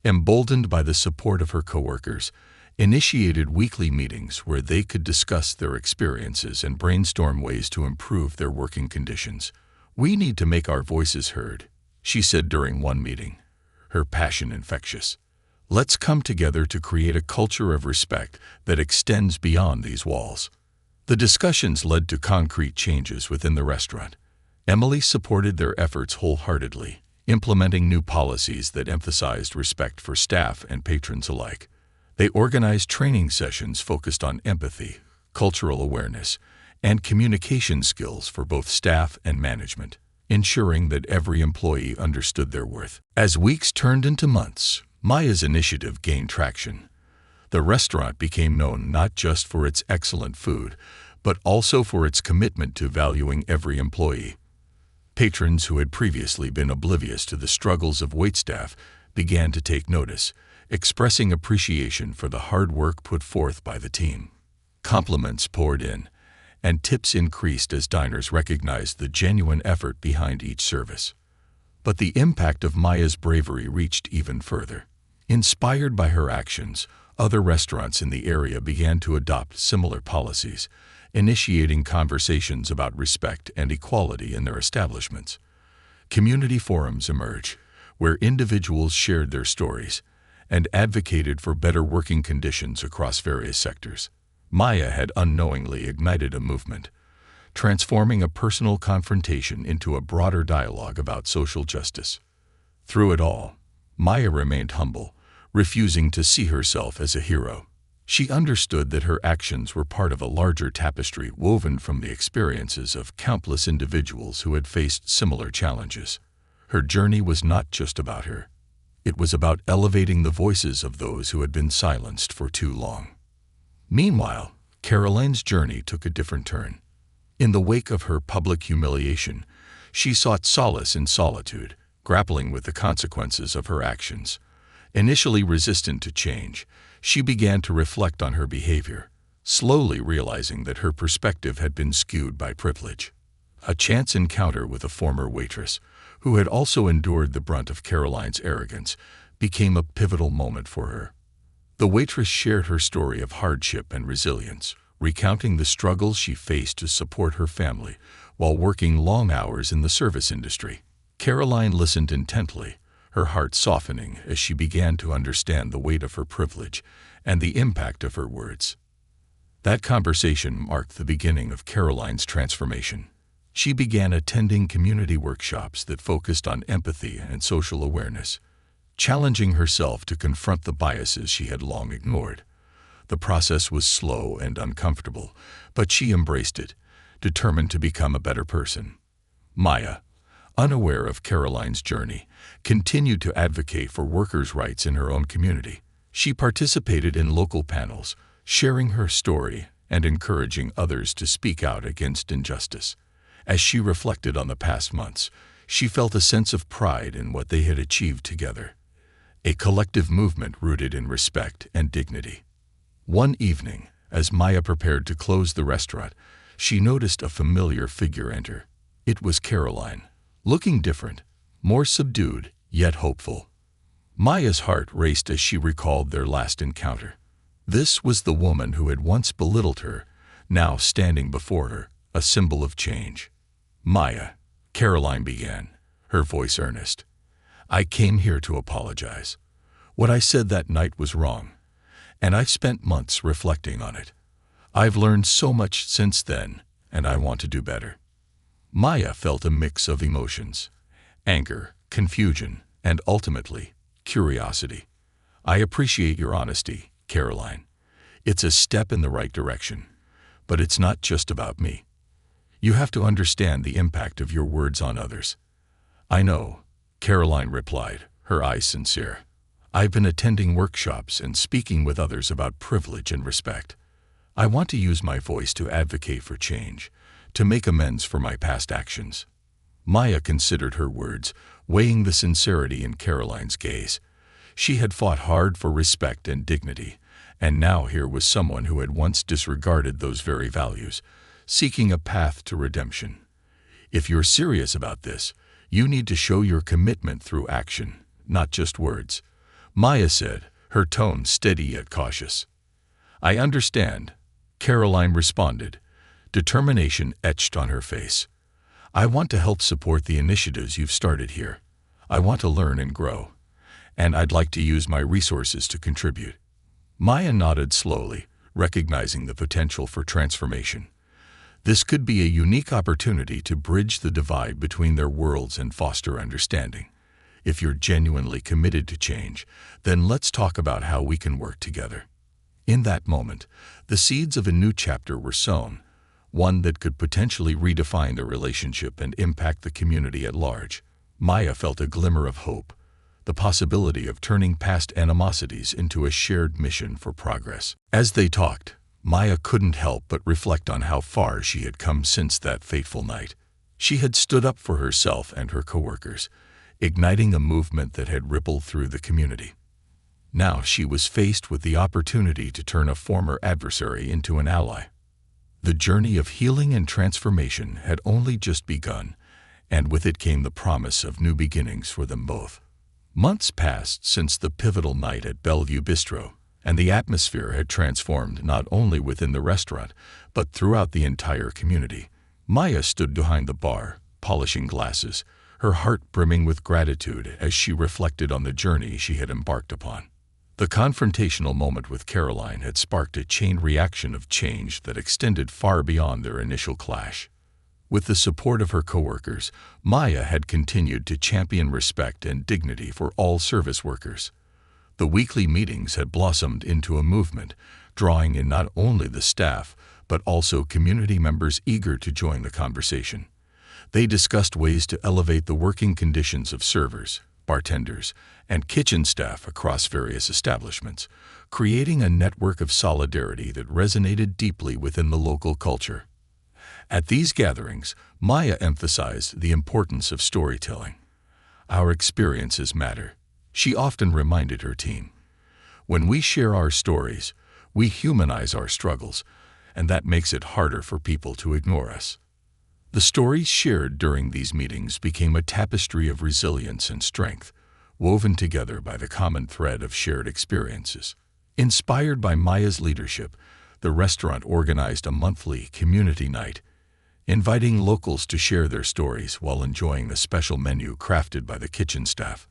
emboldened by the support of her coworkers, initiated weekly meetings where they could discuss their experiences and brainstorm ways to improve their working conditions. "We need to make our voices heard," she said during one meeting, her passion infectious. "Let's come together to create a culture of respect that extends beyond these walls." The discussions led to concrete changes within the restaurant. Emily supported their efforts wholeheartedly, implementing new policies that emphasized respect for staff and patrons alike. They organized training sessions focused on empathy, cultural awareness, and communication skills for both staff and management, ensuring that every employee understood their worth. As weeks turned into months, Maya's initiative gained traction. The restaurant became known not just for its excellent food, but also for its commitment to valuing every employee. Patrons who had previously been oblivious to the struggles of waitstaff began to take notice, expressing appreciation for the hard work put forth by the team. Compliments poured in, and tips increased as diners recognized the genuine effort behind each service. But the impact of Maya's bravery reached even further. Inspired by her actions, other restaurants in the area began to adopt similar policies, initiating conversations about respect and equality in their establishments. Community forums emerged, where individuals shared their stories and advocated for better working conditions across various sectors. Maya had unknowingly ignited a movement, transforming a personal confrontation into a broader dialogue about social justice. Through it all, Maya remained humble, refusing to see herself as a hero. She understood that her actions were part of a larger tapestry woven from the experiences of countless individuals who had faced similar challenges. Her journey was not just about her. It was about elevating the voices of those who had been silenced for too long. Meanwhile, Caroline's journey took a different turn. In the wake of her public humiliation, she sought solace in solitude, grappling with the consequences of her actions. Initially resistant to change, she began to reflect on her behavior, slowly realizing that her perspective had been skewed by privilege. A chance encounter with a former waitress, who had also endured the brunt of Caroline's arrogance, became a pivotal moment for her. The waitress shared her story of hardship and resilience, recounting the struggles she faced to support her family while working long hours in the service industry. Caroline listened intently, her heart softening as she began to understand the weight of her privilege and the impact of her words. That conversation marked the beginning of Caroline's transformation. She began attending community workshops that focused on empathy and social awareness, challenging herself to confront the biases she had long ignored. The process was slow and uncomfortable, but she embraced it, determined to become a better person. Maya, unaware of Caroline's journey, continued to advocate for workers' rights in her own community. She participated in local panels, sharing her story and encouraging others to speak out against injustice. As she reflected on the past months, she felt a sense of pride in what they had achieved together, a collective movement rooted in respect and dignity. One evening, as Maya prepared to close the restaurant, she noticed a familiar figure enter. It was Caroline, looking different, more subdued, yet hopeful. Maya's heart raced as she recalled their last encounter. This was the woman who had once belittled her, now standing before her, a symbol of change. "Maya," Caroline began, her voice earnest, "I came here to apologize. What I said that night was wrong, and I've spent months reflecting on it. I've learned so much since then, and I want to do better." Maya felt a mix of emotions: anger, confusion, and ultimately, curiosity. "I appreciate your honesty, Caroline. It's a step in the right direction, but it's not just about me. You have to understand the impact of your words on others." "I know," Caroline replied, her eyes sincere. "I've been attending workshops and speaking with others about privilege and respect. I want to use my voice to advocate for change, to make amends for my past actions." Maya considered her words, weighing the sincerity in Caroline's gaze. She had fought hard for respect and dignity, and now here was someone who had once disregarded those very values, seeking a path to redemption. "If you're serious about this, you need to show your commitment through action, not just words," Maya said, her tone steady yet cautious. "I understand," Caroline responded, determination etched on her face. "I want to help support the initiatives you've started here. I want to learn and grow, and I'd like to use my resources to contribute." Maya nodded slowly, recognizing the potential for transformation. This could be a unique opportunity to bridge the divide between their worlds and foster understanding. "If you're genuinely committed to change, then let's talk about how we can work together." In that moment, the seeds of a new chapter were sown, one that could potentially redefine the relationship and impact the community at large. Maya felt a glimmer of hope, the possibility of turning past animosities into a shared mission for progress. As they talked, Maya couldn't help but reflect on how far she had come since that fateful night. She had stood up for herself and her coworkers, igniting a movement that had rippled through the community. Now she was faced with the opportunity to turn a former adversary into an ally. The journey of healing and transformation had only just begun, and with it came the promise of new beginnings for them both. Months passed since the pivotal night at Bellevue Bistro, and the atmosphere had transformed not only within the restaurant, but throughout the entire community. Maya stood behind the bar, polishing glasses, her heart brimming with gratitude as she reflected on the journey she had embarked upon. The confrontational moment with Caroline had sparked a chain reaction of change that extended far beyond their initial clash. With the support of her coworkers, Maya had continued to champion respect and dignity for all service workers. The weekly meetings had blossomed into a movement, drawing in not only the staff, but also community members eager to join the conversation. They discussed ways to elevate the working conditions of servers, bartenders, and kitchen staff across various establishments, creating a network of solidarity that resonated deeply within the local culture. At these gatherings, Maya emphasized the importance of storytelling. "Our experiences matter," she often reminded her team. "When we share our stories, we humanize our struggles, and that makes it harder for people to ignore us." The stories shared during these meetings became a tapestry of resilience and strength, woven together by the common thread of shared experiences. Inspired by Maya's leadership, the restaurant organized a monthly community night, inviting locals to share their stories while enjoying a special menu crafted by the kitchen staff.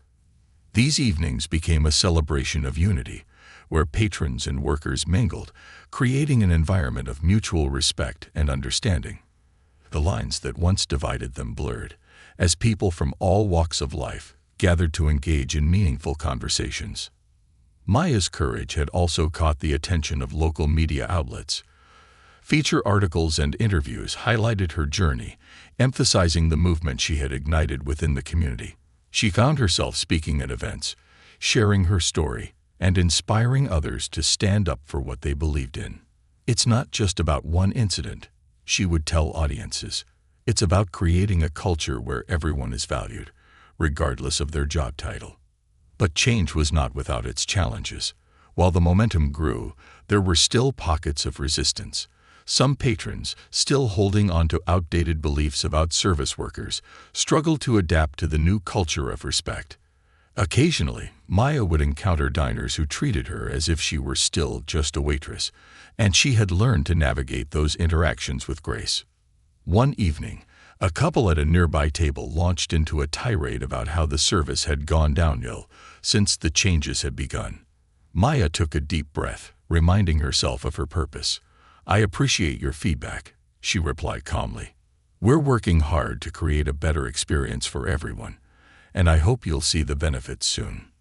These evenings became a celebration of unity, where patrons and workers mingled, creating an environment of mutual respect and understanding. The lines that once divided them blurred, as people from all walks of life gathered to engage in meaningful conversations. Maya's courage had also caught the attention of local media outlets. Feature articles and interviews highlighted her journey, emphasizing the movement she had ignited within the community. She found herself speaking at events, sharing her story, and inspiring others to stand up for what they believed in. "It's not just about one incident," she would tell audiences. "It's about creating a culture where everyone is valued, regardless of their job title." But change was not without its challenges. While the momentum grew, there were still pockets of resistance. Some patrons, still holding on to outdated beliefs about service workers, struggled to adapt to the new culture of respect. Occasionally, Maya would encounter diners who treated her as if she were still just a waitress, and she had learned to navigate those interactions with grace. One evening, a couple at a nearby table launched into a tirade about how the service had gone downhill since the changes had begun. Maya took a deep breath, reminding herself of her purpose. "I appreciate your feedback," she replied calmly. "We're working hard to create a better experience for everyone, and I hope you'll see the benefits soon."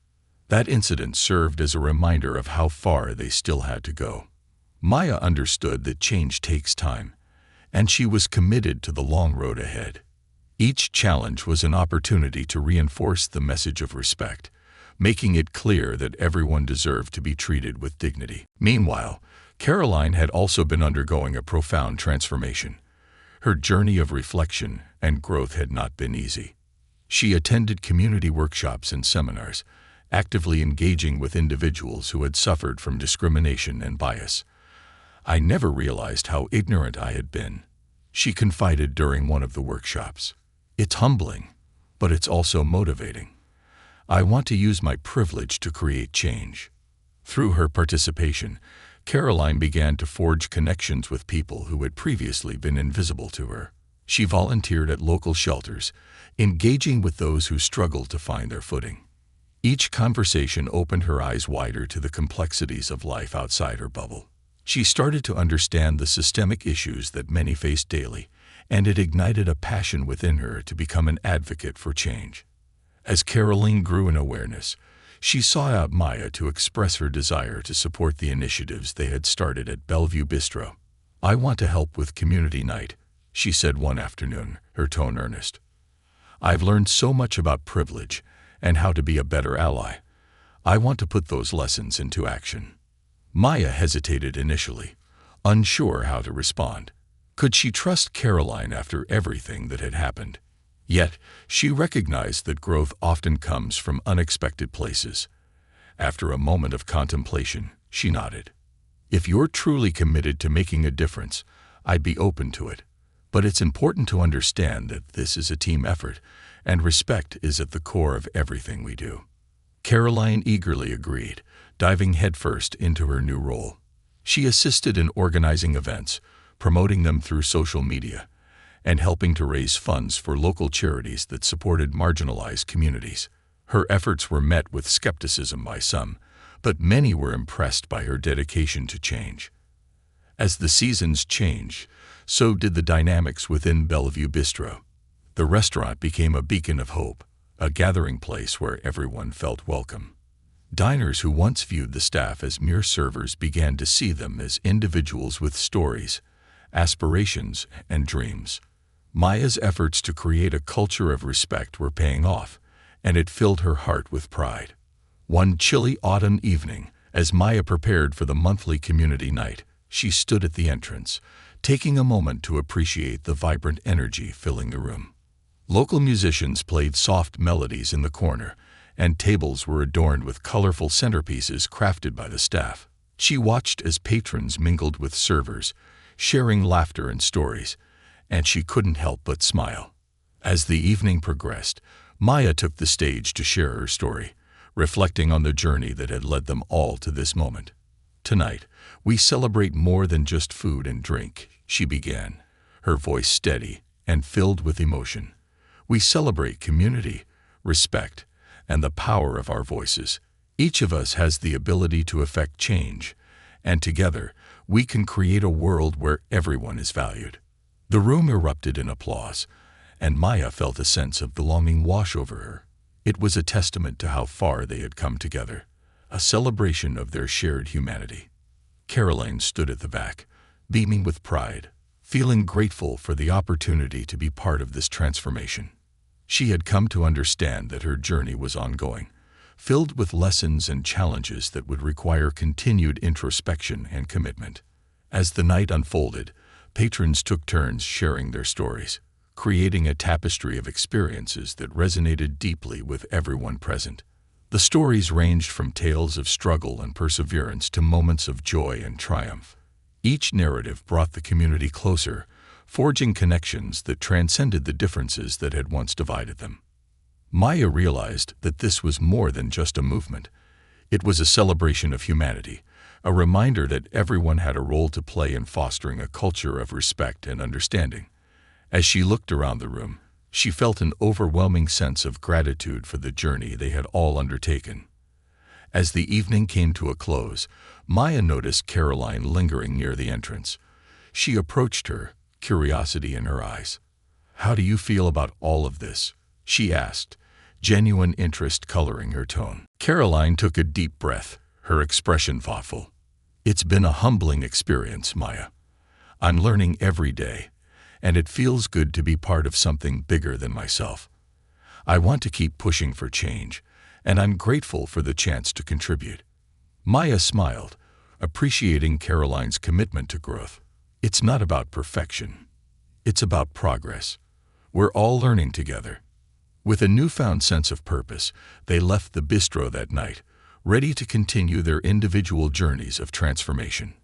That incident served as a reminder of how far they still had to go. Maya understood that change takes time, and she was committed to the long road ahead. Each challenge was an opportunity to reinforce the message of respect, making it clear that everyone deserved to be treated with dignity. Meanwhile, Caroline had also been undergoing a profound transformation. Her journey of reflection and growth had not been easy. She attended community workshops and seminars, actively engaging with individuals who had suffered from discrimination and bias. "I never realized how ignorant I had been," she confided during one of the workshops. "It's humbling, but it's also motivating. I want to use my privilege to create change. Through her participation, Caroline began to forge connections with people who had previously been invisible to her. She volunteered at local shelters, engaging with those who struggled to find their footing. Each conversation opened her eyes wider to the complexities of life outside her bubble. She started to understand the systemic issues that many face daily, and it ignited a passion within her to become an advocate for change. As Caroline grew in awareness, she sought out Maya to express her desire to support the initiatives they had started at Bellevue Bistro. "I want to help with community night," she said one afternoon, her tone earnest. "I've learned so much about privilege and how to be a better ally. I want to put those lessons into action." Maya hesitated initially, unsure how to respond. Could she trust Caroline after everything that had happened? Yet, she recognized that growth often comes from unexpected places. After a moment of contemplation, she nodded. "If you're truly committed to making a difference, I'd be open to it. But it's important to understand that this is a team effort, and respect is at the core of everything we do." Caroline eagerly agreed, diving headfirst into her new role. She assisted in organizing events, promoting them through social media, and helping to raise funds for local charities that supported marginalized communities. Her efforts were met with skepticism by some, but many were impressed by her dedication to change. As the seasons changed, so did the dynamics within Bellevue Bistro. The restaurant became a beacon of hope, a gathering place where everyone felt welcome. Diners who once viewed the staff as mere servers began to see them as individuals with stories, aspirations, and dreams. Maya's efforts to create a culture of respect were paying off, and it filled her heart with pride. One chilly autumn evening, as Maya prepared for the monthly community night, she stood at the entrance, taking a moment to appreciate the vibrant energy filling the room. Local musicians played soft melodies in the corner, and tables were adorned with colorful centerpieces crafted by the staff. She watched as patrons mingled with servers, sharing laughter and stories, and she couldn't help but smile. As the evening progressed, Maya took the stage to share her story, reflecting on the journey that had led them all to this moment. "Tonight, we celebrate more than just food and drink," she began, her voice steady and filled with emotion. "We celebrate community, respect, and the power of our voices. Each of us has the ability to affect change, and together, we can create a world where everyone is valued." The room erupted in applause, and Maya felt a sense of belonging wash over her. It was a testament to how far they had come together, a celebration of their shared humanity. Caroline stood at the back, beaming with pride, feeling grateful for the opportunity to be part of this transformation. She had come to understand that her journey was ongoing, filled with lessons and challenges that would require continued introspection and commitment. As the night unfolded, patrons took turns sharing their stories, creating a tapestry of experiences that resonated deeply with everyone present. The stories ranged from tales of struggle and perseverance to moments of joy and triumph. Each narrative brought the community closer, forging connections that transcended the differences that had once divided them. Maya realized that this was more than just a movement. It was a celebration of humanity, a reminder that everyone had a role to play in fostering a culture of respect and understanding. As she looked around the room, she felt an overwhelming sense of gratitude for the journey they had all undertaken. As the evening came to a close, Maya noticed Caroline lingering near the entrance. She approached her, curiosity in her eyes. "How do you feel about all of this?" she asked, genuine interest coloring her tone. Caroline took a deep breath, her expression thoughtful. "It's been a humbling experience, Maya. I'm learning every day, and it feels good to be part of something bigger than myself. I want to keep pushing for change, and I'm grateful for the chance to contribute." Maya smiled, appreciating Caroline's commitment to growth. "It's not about perfection. It's about progress. We're all learning together." With a newfound sense of purpose, they left the bistro that night, ready to continue their individual journeys of transformation.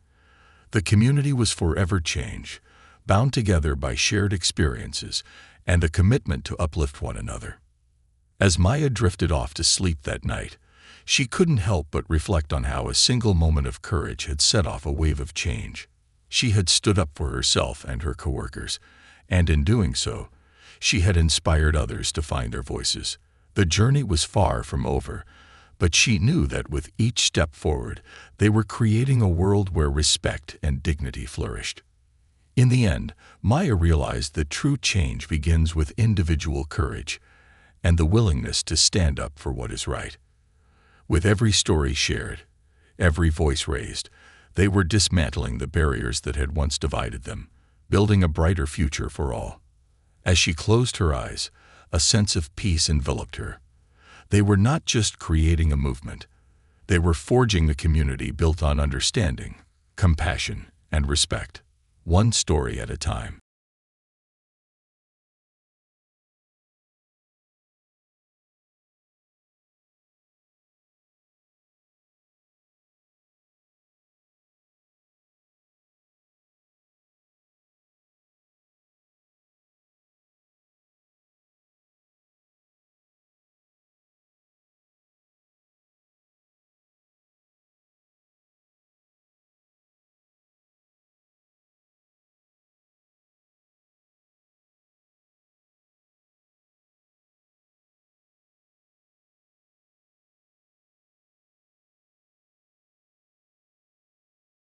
The community was forever changed, bound together by shared experiences and a commitment to uplift one another. As Maya drifted off to sleep that night, she couldn't help but reflect on how a single moment of courage had set off a wave of change. She had stood up for herself and her coworkers, and in doing so, she had inspired others to find their voices. The journey was far from over, but she knew that with each step forward, they were creating a world where respect and dignity flourished. In the end, Maya realized that true change begins with individual courage and the willingness to stand up for what is right. With every story shared, every voice raised, they were dismantling the barriers that had once divided them, building a brighter future for all. As she closed her eyes, a sense of peace enveloped her. They were not just creating a movement. They were forging a community built on understanding, compassion, and respect, one story at a time.